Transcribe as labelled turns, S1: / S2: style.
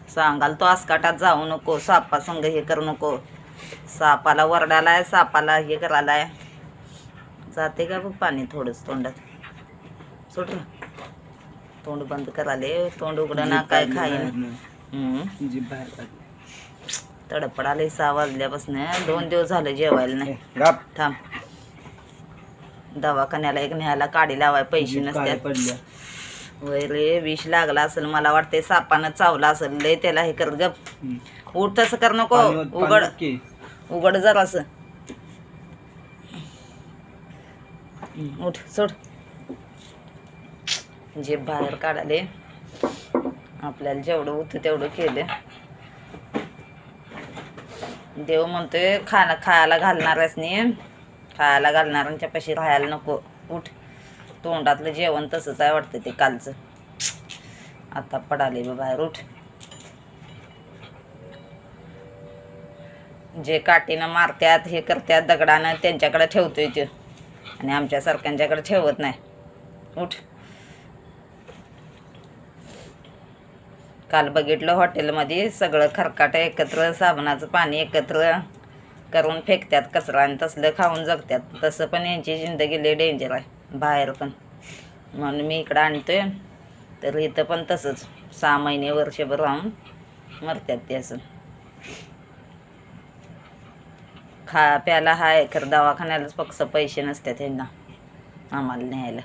S1: सांगाल तो आसकाटात जाऊ नको, सापा संग हे करू नको. सापाला वरडालाय, सापाला हे करायलाय. जाते का बघ पाणी थोडंच तोंडात. सोड रे. तोंड बंद कराले, तोंड उघडं ना काय खाईन. तडपडाले 6 वाजल्यापासून 2 दिवस झाले जेवायला नाही. थांब, दवाखान्याला एक न्यायला काडी लावाय पैसे नसतात. वय रे, विष लागला असेल मला वाटते, सापानं चावला असेल लय त्याला हे कर. गप उठ, तसं कर नको. उघड जरासं. उठ, सोड. जे बाहेर काढाले. आपल्याला जेवढं होतं तेवढं केलं. देव म्हणतोय खायला घालणाऱ्यासनी, खायला घालणाऱ्यांच्या पाशी राहायला नको. उठ. तोंडातलं जेवण तसंच आहे वाटतं ते कालचं. आता पडाले बा बाहेर. उठ. जे काठीनं मारत्यात, हे करत्यात दगडानं, त्यांच्याकडे ठेवतोय ते, आणि आमच्यासारख्यांच्याकडे ठेवत नाही. उठ. काल बघितलं हॉटेलमध्ये सगळं खरकाटं एकत्र, साबणाचं पाणी एकत्र करून फेकत्यात कचरा, आणि तसलं खाऊन जगत्यात. तसं पण यांची जिंदगी लय डेंजर आहे बाहेर पण. म्हणून मी इकडं आणतोय. तर इथं पण तसंच 6 महिने वर्षभर राहून मरत्यात ते. असं प्याला हाय, खरं दवाखान्यालाच फक्त पैसे नसतात ह्यांना आम्हाला न्यायला.